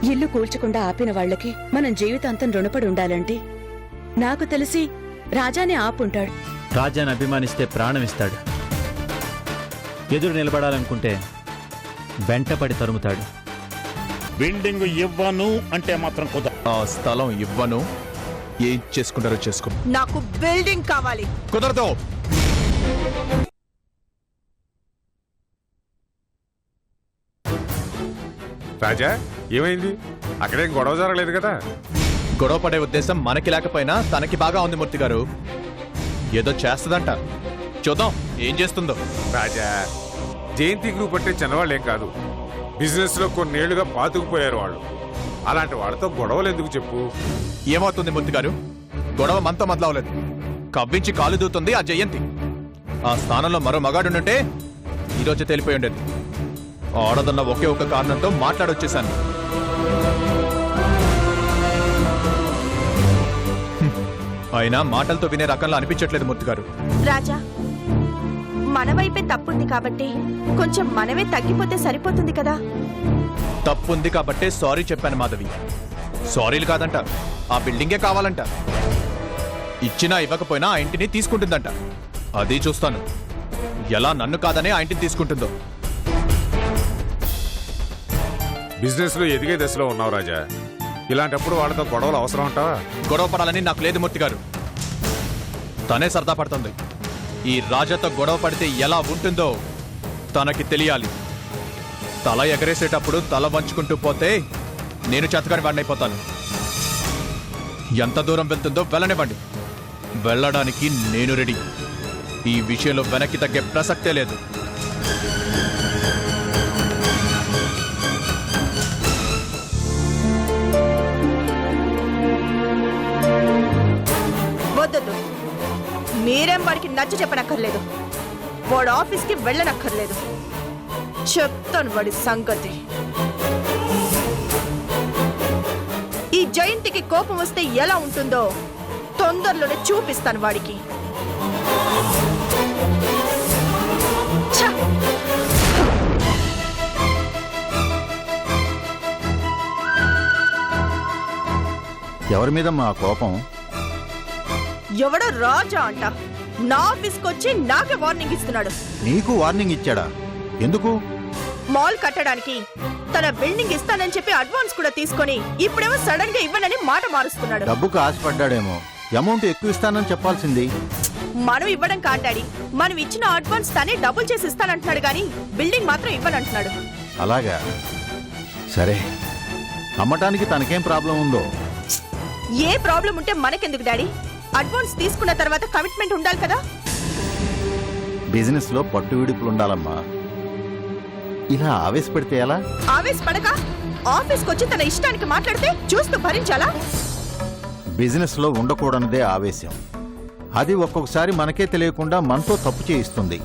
ఇల్లు కూల్చకుండా ఆపిన వాళ్లకి మనం జీవితాంతం రుణపడి ఉండాలంటే నాకు తెలిసి రాజానే ఆపుంటాడు. రాజాని అభిమానిస్తే ప్రాణం ఇస్తాడు. ఎదురు నిలబడాలనుకుంటే వెంటపడి తరుముతాడు. బిల్డింగ్ ఇవ్వను అంటే మాత్రం కుదరదు. ఆ స్థలం ఇవ్వను, ఏం చేసుకుంటారో చేసుకో. నాకు బిల్డింగ్ కావాలి. కుదరదు. రాజా, ఏమైంది? అక్కడేం గొడవ జరగలేదు కదా? గొడవ పడే ఉద్దేశం మనకి లేకపోయినా తనకి బాగా ఉంది మూర్తి గారు. ఏదో చేస్తుందంట, చూద్దాం ఏం చేస్తుందో. రాజా, జయంతి గ్రూప్ అంటే చిన్నవాళ్ళు ఏం కాదు. బిజినెస్ లో కొన్నేళ్లుగా పాతుకుపోయారు వాళ్ళు. అలాంటి వాళ్ళతో గొడవలు ఎందుకు చెప్పు? ఏమవుతుంది మూర్తి గారు, గొడవ మనతో మొదలవలేదు. కవ్వించి కాలు దూతుంది ఆ జయంతి. ఆ స్థానంలో మరో మగాడుంటే ఈరోజు తేలిపోయి ఉండేది. ఆడదన్న ఒకే ఒక కారణంతో మాట్లాడొచ్చేశాను. అయినా మాటలతో వినే రకంలో అనిపించట్లేదు మూర్తి గారు. రాజా, మన వైపే తప్పుంది కాబట్టి కొంచెం మనమే తగ్గిపోతే సరిపోతుంది కదా. తప్పుంది కాబట్టే సారీ చెప్పాను మాధవి. సారీలు కాదంట, ఆ బిల్డింగే కావాలంట. ఇచ్చినా ఇవ్వకపోయినా ఆ ఇంటిని తీసుకుంటుందంట. అది చూస్తాను ఎలా నన్ను కాదనే ఆ ఇంటిని తీసుకుంటుందో. బిజినెస్ లో ఎదిగే దశలో ఉన్నావు రాజా. ఇలాంటప్పుడు వాళ్ళతో గొడవలు అవసరం అంటావా? గొడవ పడాలని నాకు లేదు మూర్తి గారు. తనే సరదా పడుతుంది. ఈ రాజాతో గొడవ పడితే ఎలా ఉంటుందో తనకి తెలియాలి. తల ఎగరేసేటప్పుడు తల వంచుకుంటూ పోతే నేను చేతకాని వాడినైపోతాను. ఎంత దూరం వెళ్తుందో వెళ్ళనివ్వండి. వెళ్ళడానికి నేను రెడీ. ఈ విషయంలో వెనక్కి తగ్గే ప్రసక్తే లేదు. వద్దొద్దు, మీరేం వాడికి నచ్చ చెప్పనక్కర్లేదు. వాడు ఆఫీస్కి వెళ్ళనక్కర్లేదు. చెప్తాను వాడి సంగతి. ఈ జయంతికి కోపం వస్తే ఎలా ఉంటుందో తొందరలోనే చూపిస్తాను వాడికి. ఛ! ఎవరి మీద మా కోపం? ఎవడో రాజా అంట నా ఆఫీస్కి వచ్చి నాకే వార్నింగ్ ఇస్తున్నాడు. నీకు వార్నింగ్ ఇచ్చాడా? ఎందుకు? మాల్ కట్టడానికి తన బిల్డింగ్ ఇస్తానని చెప్పి అడ్వాన్స్ కూడా తీసుకొని ఇప్పుడేమో సడన్ గా ఇవ్వనని మాట మారుస్తున్నాడు. డబ్బుకు ఆశపడ్డాడేమో. అమౌంట్ ఎక్కువ ఇస్తానని చెప్పాల్సింది. మనం ఇవ్వడం కాంటాడి, మనం ఇచ్చిన అడ్వాన్స్ తనే డబుల్ చేసి ఇస్తానంటున్నాడు గానీ బిల్డింగ్ మాత్రం ఇవ్వనంటున్నాడు. అలాగా? సరే, అమ్మటానికి తనకేం ప్రాబ్లం ఉందో? ఏ ప్రాబ్లం ఉంటే మనకెందుకు డాడీ? అడ్వాన్స్ తీసుకున్న తర్వాత కమిట్మెంట్ ఉండాలి కదా. బిజినెస్ లో పట్టు విడుపులుండాలమ్మా. ఇలా ఆవేశపెడితే ఎలా? ఆవేశపడక ఆఫీస్కి వచ్చి తన ఇష్టానికి మాట్లాడితే చూస్తూ భరించాలా? బిజినెస్ లో ఉండకూడనిదే ఆవేశం. అది ఒక్కొక్కసారి మనకే తెలియకుండా మనతో తప్పు చేయిస్తుంది.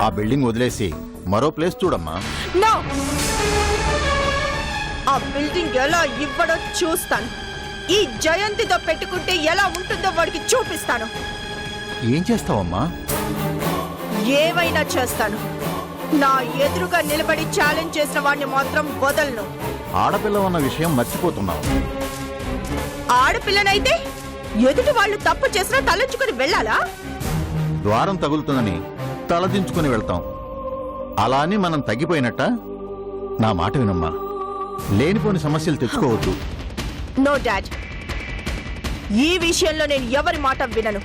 ఆ బిల్డింగ్ వదిలేసి మరో ప్లేస్ చూడమ్మా. నో, ఆ బిల్డింగ్ ఎలా ఇవ్వడో చూస్తాను. ఈ జయంతితో పెట్టుకుంటే ఎలా ఉంటుందో వాడికి చూపిస్తాను. ఏం చేస్తావమ్మా? ఏవైనా చేస్తాను. నా ఎదురుగా నిలబడి ఛాలెంజ్ చేసిన వాడిని మాత్రం వదలను. ఆడపిల్ల ఉన్న విషయం మర్చిపోతున్నావు. ఆడపిల్లనైతే ఎదుటి వాళ్ళు తప్పు చేసినా తలంచుకుని వెళ్ళాలా? ద్వారం తగులుతుందని తలదించుకుని వెళ్తాం. అలా అని మనం తగ్గిపోయినట్ట? నా మాట వినమ్మా. లేనిపోని సమస్యలు తెచ్చుకోవద్దు. నో డాడ్, ఈ విషయంలో నేను ఎవరి మాట వినను.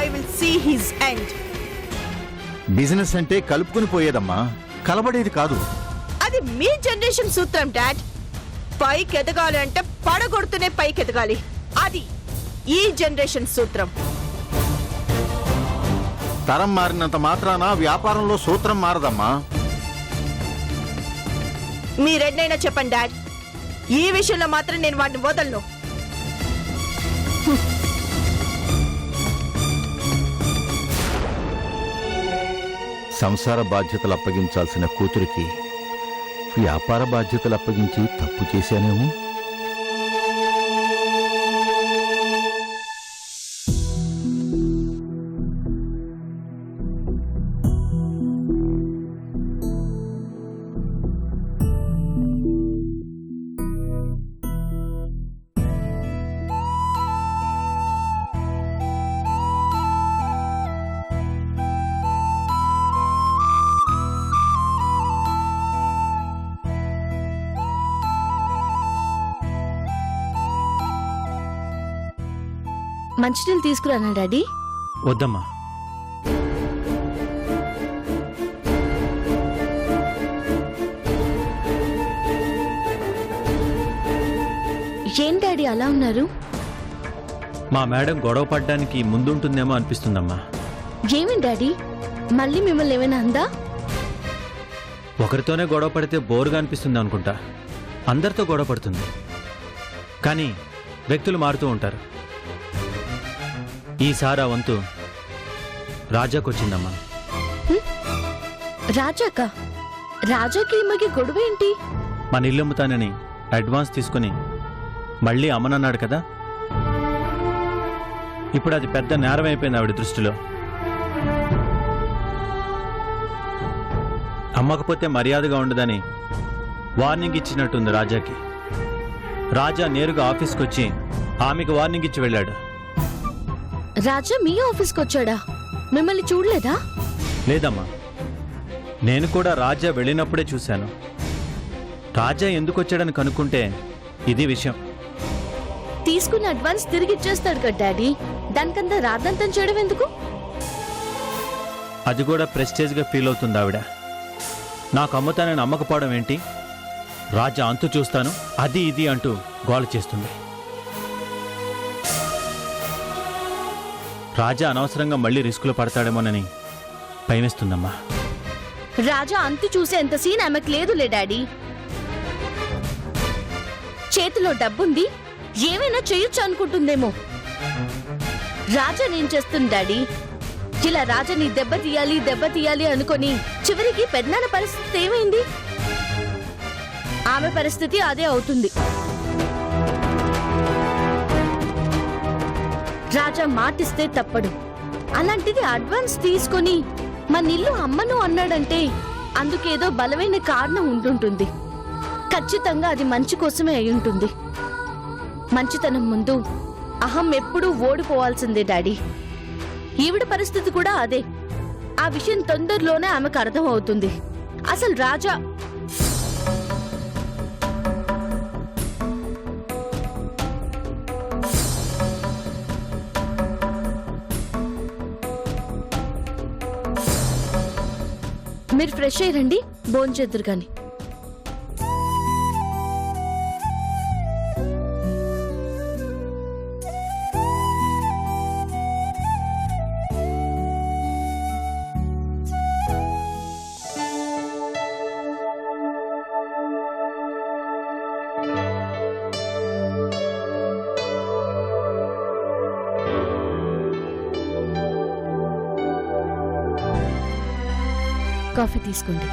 I will see his end. Business అంటే కలుపుకుని పోయేదమ్మా, కలబడేది కాదు. అది మీ జనరేషన్ సూత్రం డాడ్. పైకి ఎదగాలి అంటే పడగొడుతూనే పైకి ఎదగాలి. అది ఈ జనరేషన్ సూత్రం. తరం మారినంత మాత్రాన వ్యాపారంలో సూత్రం మారదమ్మా. మీరెన్నైనా చెప్పండి డాడ్, ఈ విషయంలో మాత్రం నేను వాడిని వదలను. సంసార బాధ్యతలు అప్పగించాల్సిన కూతురికి వ్యాపార బాధ్యతలు అప్పగించి తప్పు చేశానేమో. మంచినీళ్ళు తీసుకురానా డాడీ? వద్దమ్మా. ఏం డాడీ అలా ఉన్నారు? మా మేడం గొడవ పడ్డానికి ముందుంటుందేమో అనిపిస్తుందమ్మా. ఏమి డాడీ, మళ్ళీ మిమ్మల్ని ఏమైనా అందా? ఒకరితోనే గొడవ పడితే బోరుగా అనిపిస్తుంది అనుకుంటా. అందరితో గొడవ పడుతుంది, కానీ వ్యక్తులు మారుతూ ఉంటారు. ఈసారి ఆ వంతు రాజాకొచ్చిందమ్మా. రాజాకా? రాజాకి ఈమెకి గొడవ ఏంటి? మన ఇల్లు అమ్ముతానని అడ్వాన్స్ తీసుకుని మళ్ళీ అమ్మనన్నాడు కదా. ఇప్పుడు అది పెద్ద నేరం అయిపోయింది ఆవిడ దృష్టిలో. అమ్మకపోతే మర్యాదగా ఉండదని వార్నింగ్ ఇచ్చినట్టుంది రాజాకి. రాజా నేరుగా ఆఫీస్కి వచ్చి ఆమెకు వార్నింగ్ ఇచ్చి వెళ్ళాడు. రాజా మీ ఆఫీస్కి వచ్చాడా? మిమ్మల్ని చూడలేదా? లేదమ్మా, నేను కూడా రాజా వెళ్ళినప్పుడే చూశాను. రాజా ఎందుకు వచ్చాడని కనుక్కుంటే ఇది విషయం. తీసుకున్న అడ్వాన్స్ తిరిగి ఇచ్చేస్తాడు కదా డాడీ, దానికంతా రాద్దంతం చేయడం ఎందుకు? అది కూడా ప్రెస్టేజ్గా ఫీల్ అవుతుంది ఆవిడ. నాకు అమ్ముతానని అమ్మకపోవడం ఏంటి, రాజా అంతు చూస్తాను అది ఇది అంటూ గోల చేస్తుంది. రాజా అనవసరంగా మళ్ళీ రిస్కులో పడతాడేమోనని భయమేస్తుందమ్మా. రాజా అంతు చూసేంత సీన్ ఆమెకు లేదులే డాడీ. చేతిలో డబ్బుంది, ఏమైనా చేయొచ్చు అనుకుంటుందేమో. రాజా నేను చేస్తుంది డాడీ. ఇలా రాజాని దెబ్బతీయాలి అనుకొని చివరికి పెద్దనాన్న పరిస్థితి ఏమైంది? ఆమె పరిస్థితి అదే అవుతుంది. రాజా మాటిస్తే తప్పడు, అలాంటిది అడ్వాన్స్ తీసుకొని మన ఇల్లు అమ్మను అన్నాడంటే అందుకేదో బలమైన కారణం ఉంటుంటుంది. ఖచ్చితంగా అది మంచి కోసమే అయి ఉంటుంది. మంచితనం ముందు అహం ఎప్పుడూ ఓడిపోవాల్సిందే డాడీ. ఈవిడ పరిస్థితి కూడా అదే. ఆ విషయం తొందరలోనే ఆమెకు అర్థం అవుతుంది. అసలు రాజా మీరు ఫ్రెష్ అయ్యండి, భోంచేద్దురు గాని. కాఫీ తీసుకోండి.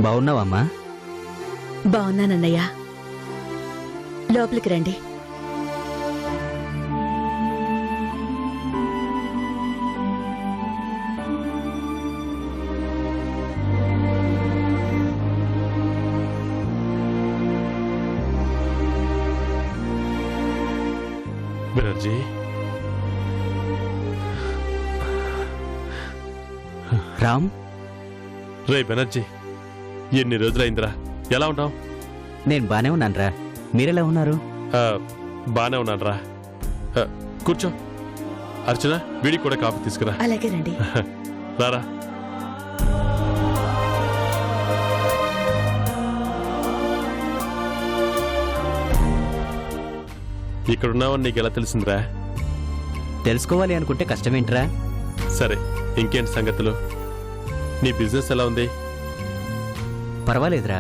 బాగున్నావమ్మా? బాగున్నానన్నయ్య, లోపలికి రండి. బెనర్జీ, రామ్. రే బెనర్జీ, ఎన్ని రోజులైందిరా, ఎలా ఉన్నావు? నేను బానే ఉన్నానురా, మీరెలా ఉన్నారు? బానే ఉన్నానురా. కూర్చో. అర్చన, వీడికి కూడా కాఫీ తీసుకురా. అలాగే రండి. రారా. ఇక్కడున్నావని నీకు ఎలా తెలిసిందిరా? తెలుసుకోవాలి అనుకుంటే కష్టమేంట్రా? సరే, ఇంకేంటి సంగతులు? నీ బిజినెస్ ఎలా ఉంది? పర్వాలేదురా,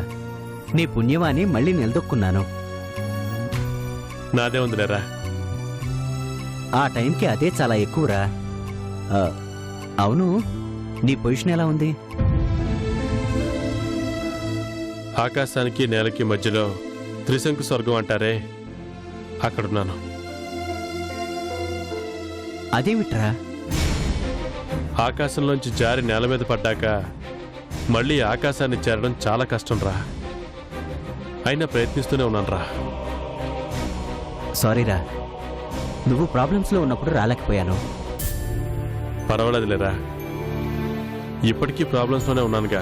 నీ పుణ్యమాని మళ్ళీ నిలదొక్కున్నాను. నాదే ఉందిలేరా. ఆ టైంకి అదే చాలా ఎక్కువరా. అవును, నీ పొజిషన్ ఎలా ఉంది? ఆకాశానికి నేలకి మధ్యలో త్రిశంకు స్వర్గం అంటారే, అక్కడున్నాను. అదేమిట్రా? ఆకాశంలోంచి జారి నేల మీద పడ్డాక మళ్ళీ ఆకాశాన్ని చేరడం చాలా కష్టం రా. అయినా ప్రయత్నిస్తూనే ఉన్నాను రా. సారీరా, నువ్వు ప్రాబ్లమ్స్లో ఉన్నప్పుడు రాలేకపోయాను. పర్వాలేదులేరా, ఇప్పటికీ ప్రాబ్లమ్స్లోనే ఉన్నానుగా.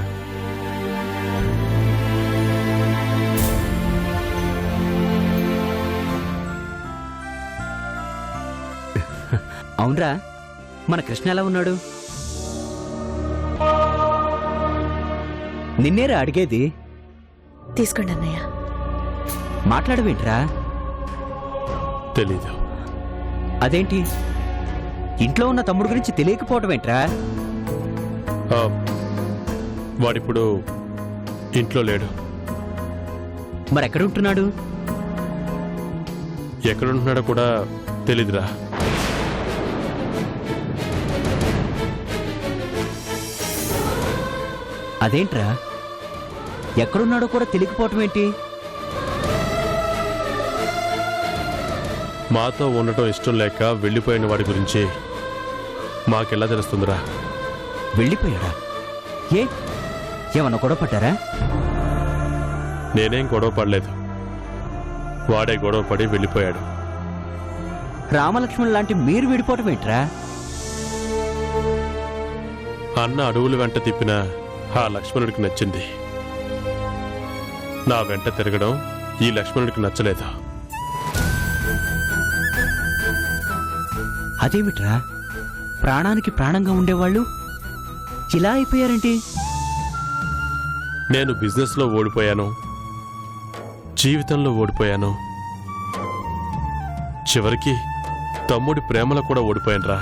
అవునరా, మన కృష్ణ ఎలా ఉన్నాడు? నిన్నేరా అడిగేది. తీసుకోండి అన్నయ్య. మాట్లాడవేంట్రా? తెలీదు. అదేంటి, ఇంట్లో ఉన్న తమ్ముడు గురించి తెలియకపోవటం ఏంట్రా? వాడిప్పుడు ఇంట్లో లేడు. మరెక్కడుంటున్నాడు? ఎక్కడుంటున్నాడో కూడా తెలీదురా. అదేంట్రా, ఎక్కడున్నాడో కూడా తెలియకపోవటం ఏంటి? మాతో ఉండటం ఇష్టం లేక వెళ్ళిపోయిన వాడి గురించి మాకెలా తెలుస్తుందిరా? వెళ్ళిపోయాడా? ఏమన్నా గొడవ పడ్డారా? నేనేం గొడవ పడలేదు, వాడే గొడవ పడి వెళ్ళిపోయాడు. రామలక్ష్మణ్ లాంటి మీరు విడిపోవటం ఏంట్రా? అన్న అడవుల వెంట తిప్పిన ఆ లక్ష్మణుడికి నచ్చింది. నా వెంట తిరగడం ఈ లక్ష్మణుడికి నచ్చలేదు. అదేమిట్రా, ప్రాణానికి ప్రాణంగా ఉండేవాళ్ళు ఇలా అయిపోయారేంటి? నేను బిజినెస్లో ఓడిపోయాను, జీవితంలో ఓడిపోయాను, చివరికి తమ్ముడి ప్రేమలో కూడా ఓడిపోయానురా.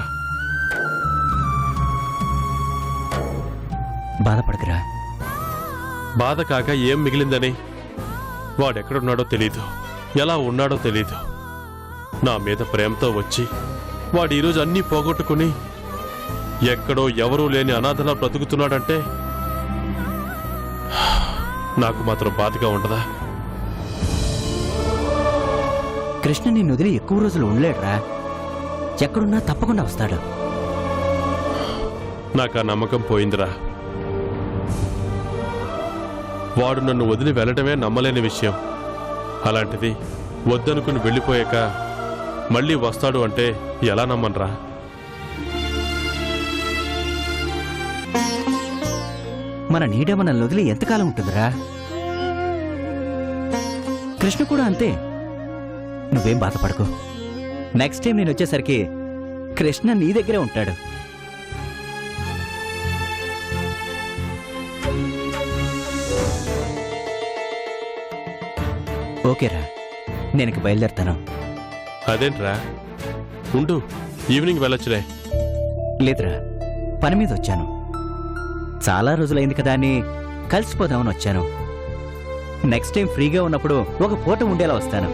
బాధపడకరా. బాధ కాక ఏం మిగిలిందని? వాడెక్కడున్నాడో తెలీదు, ఎలా ఉన్నాడో తెలీదు. నా మీద ప్రేమతో వచ్చి వాడు ఈరోజు అన్నీ పోగొట్టుకుని ఎక్కడో ఎవరూ లేని అనాథలా బ్రతుకుతున్నాడంటే నాకు మాత్రం బాధగా ఉండదా? కృష్ణ నిన్ను వదిలి ఎక్కువ రోజులు ఉండలేడురా. ఎక్కడున్నా తప్పకుండా వస్తాడు. నాకు ఆ నమ్మకం పోయిందిరా. వాడు నన్ను వదిలి వెళ్ళడమే నమ్మలేని విషయం. అలాంటిది వద్దనుకుని వెళ్ళిపోయాక మళ్ళీ వస్తాడు అంటే ఎలా నమ్మనరా? మన నీడ మనల్ని వదిలి ఎంతకాలం ఉంటుందిరా? కృష్ణ కూడా అంతే. నువ్వేం బాధపడకు. నెక్స్ట్ టైం నేను వచ్చేసరికి కృష్ణ నీ దగ్గరే ఉంటాడు. ఓకేరా, నేను ఇక బయలుదేరుతాను. అదేంట్రా, ఉండు, ఈవినింగ్ వెళ్ళొచ్చులే. లేదురా, పని మీద వచ్చాను. చాలా రోజులైంది కదా అని కలిసిపోదామని వచ్చాను. నెక్స్ట్ టైం ఫ్రీగా ఉన్నప్పుడు ఒక పూట ఉండేలా వస్తాను.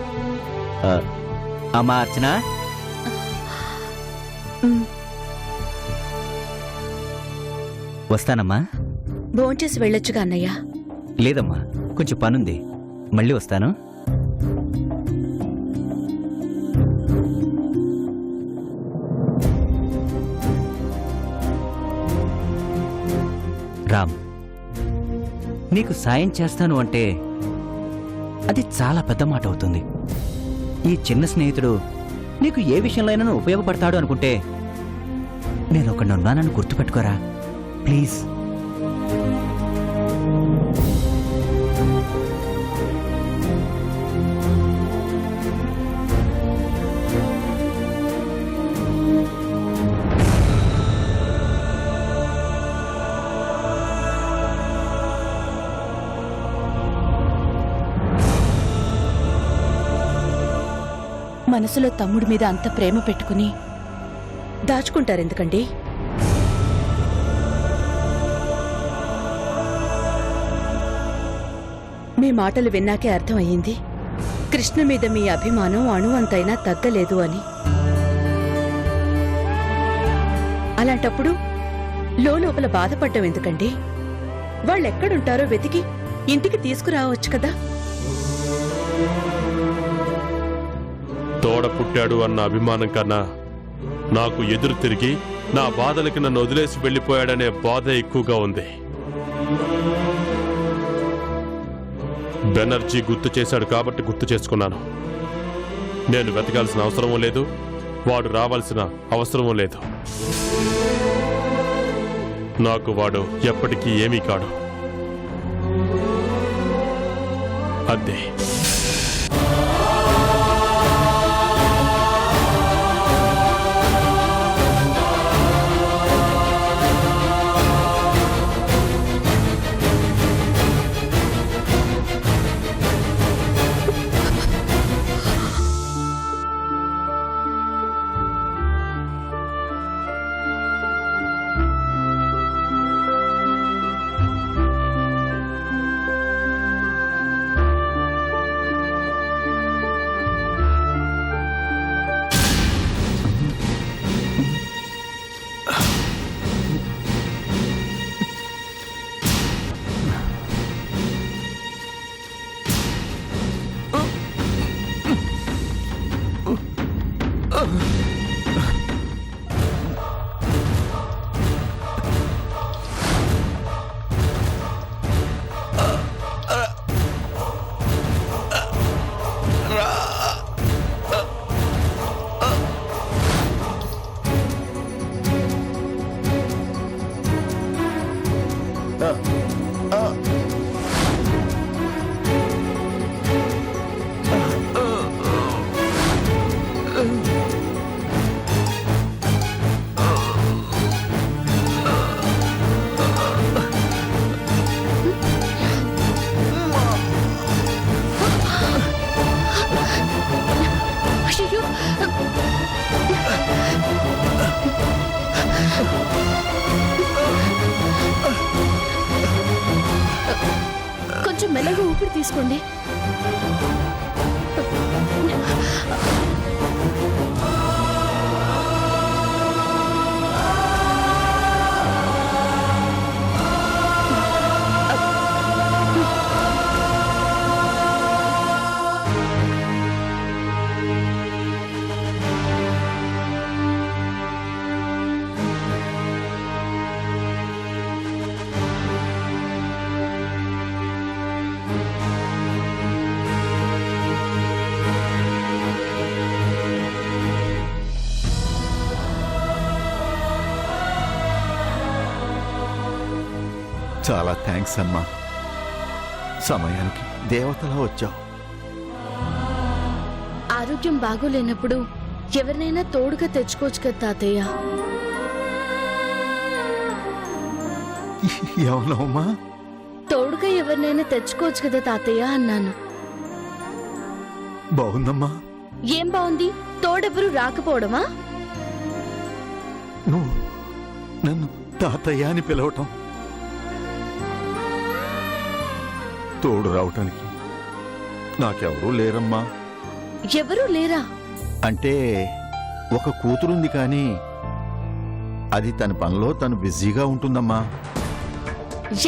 అమ్మా అర్చన, వస్తానమ్మా. భోంచేసి వెళ్ళొచ్చుగా అన్నయ్య. లేదమ్మా, కొంచెం పనుంది, మళ్ళీ వస్తాను. రామ్, నీకు సాయం చేస్తాను అంటే అది చాలా పెద్ద మాట అవుతుంది. ఈ చిన్న స్నేహితుడు నీకు ఏ విషయంలో అయినా ఉపయోగపడతాడు అనుకుంటే నేను ఒకడిని ఉన్నానని గుర్తుపెట్టుకోరా ప్లీజ్. మనసులో తమ్ముడి మీద అంత ప్రేమ పెట్టుకుని దాచుకుంటారెందుకండి? మీ మాటలు విన్నాకే అర్థమయ్యింది కృష్ణ మీద మీ అభిమానం అణువంతైనా తగ్గలేదు అని. అలాంటప్పుడు లోపల బాధపడ్డం ఎందుకండి? వాళ్ళెక్కడుంటారో వెతికి ఇంటికి తీసుకురావచ్చు కదా. తోడ పుట్టాడు అన్న అభిమానం కన్నా నాకు ఎదురు తిరిగి నా బాధలకి నన్ను వదిలేసి వెళ్ళిపోయాడనే బాధ ఎక్కువగా ఉంది. బెనర్జీ గుర్తు చేశాడు కాబట్టి గుర్తు చేసుకున్నాను. నేను వెతకాల్సిన అవసరమూ లేదు, వాడు రావాల్సిన అవసరమూ లేదు. నాకు వాడు ఎప్పటికీ ఏమీ కాడు. అదే అయ్యో, కొంచెం మెల్లగా ఊపిరి తీసుకోండి. చాలా థ్యాంక్స్ అమ్మా. సమయానికి దేవతలా వచ్చావు. ఆరోగ్యం బాగోలేనప్పుడు ఎవరినైనా తోడుగా తెచ్చుకోవచ్చు కదా తాతయ్య. ఏమన్నావమ్మా? తోడుగా ఎవరినైనా తెచ్చుకోవచ్చు కదా తాతయ్య అన్నాను. బాగుందమ్మా. ఏం బాగుంది? తోడెవరు రాకపోవడమా? నువ్వు నన్ను తాతయ్య అని పిలవటం, తోడు రావటానికి నాకెవరూ లేరమ్మా. ఎవరూ లేరా? అంటే ఒక కూతురుంది కానీ అది తన పనిలో తను బిజీగా ఉంటుందమ్మా.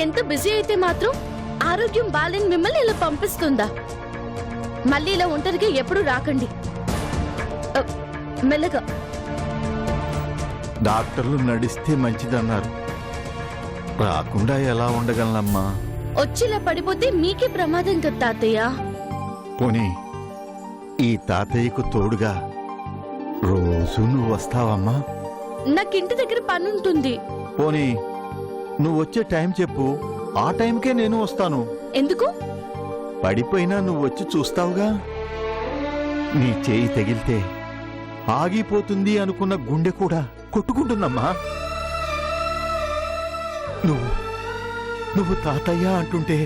ఎంత బిజీ అయితే మాత్రం ఆరోగ్యం బాలేని మిమ్మల్ని ఇలా పంపిస్తుందా? మళ్ళీ ఇలా ఒంటరిగా ఎప్పుడు రాకండి. మెల్లగా. డాక్టర్లు నడిస్తే మంచిదన్నారు. రాకుండా ఎలా ఉండగలనమ్మా? వచ్చిలా పడిపోతే మీకే ప్రమాదం కదా తాతయ్య. పోనీ ఈ తాతయ్యకు తోడుగా రోజు నువ్వు వస్తావమ్మా? నాకింటి దగ్గర పనుంటుంది. పోనీ నువ్వు వచ్చే టైం చెప్పు, ఆ టైంకే నేను వస్తాను. ఎందుకు? పడిపోయినా నువ్వు వచ్చి చూస్తావుగా. నీ చేయి తగిలితే ఆగిపోతుంది అనుకున్న గుండె కూడా కొట్టుకుంటుందమ్మా. నువ్వు తాతయ్య అంటుంటే,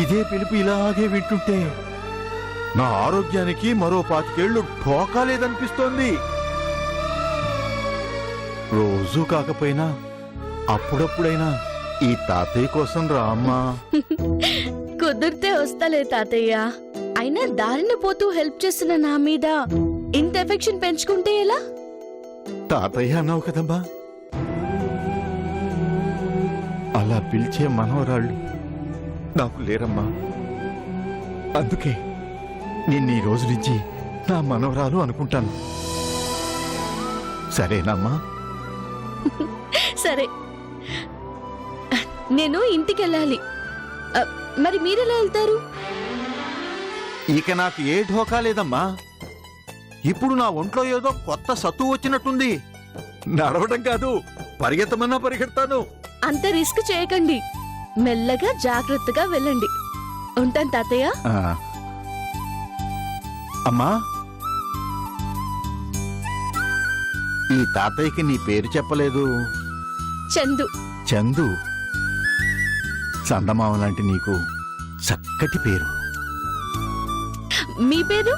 ఇదే పిలుపు ఇలాగే వింటుంటే నా ఆరోగ్యానికి మరో 25 ఏళ్లు ఢోకా లేదనిపిస్తోంది. రోజూ కాకపోయినా అప్పుడప్పుడైనా ఈ తాతయ్య కోసం రా అమ్మా. కుదిరితే వస్తాలే తాతయ్య. అయినా దారిన పోతూ హెల్ప్ చేస్తున్న నా మీద ఇంత ఎఫెక్షన్ పెంచుకుంటే ఎలా? తాతయ్య అన్నావు కదమ్మా. అలా పిలిచే మనవరాళ్ళు నాకు లేరమ్మా. అందుకే నిన్న ఈ రోజు నుంచి నా మనవరాలు అనుకుంటాను. సరేనమ్మా? సరే, నేను ఇంటికెళ్ళాలి. మరి మీరెలా వెళ్తారు? ఇక నాకు ఏ ఢోకా లేదమ్మా. ఇప్పుడు నా ఒంట్లో ఏదో కొత్త సత్తు వచ్చినట్టుంది. నడవడం కాదు, పరిగెత్తమన్నా పరిగెడతాను. అంత రిస్క్ చేయకండి, మెల్లగా జాగ్రత్తగా వెళ్ళండి. ఉంటాను తాతయ్య. ఆ. అమ్మా, ఈ తాతయ్యకి నీ పేరు చెప్పలేదు. చందు. చందు. చందమామ లాంటి నీకు చక్కటి పేరు. మీ పేరు?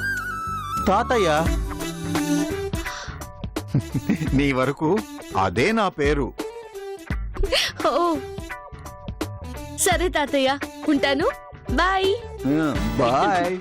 తాతయ్య. నీ వరకు అదే నా పేరు. ఓ సరే తాతయ్య, ఉంటాను. బాయ్. బాయ్.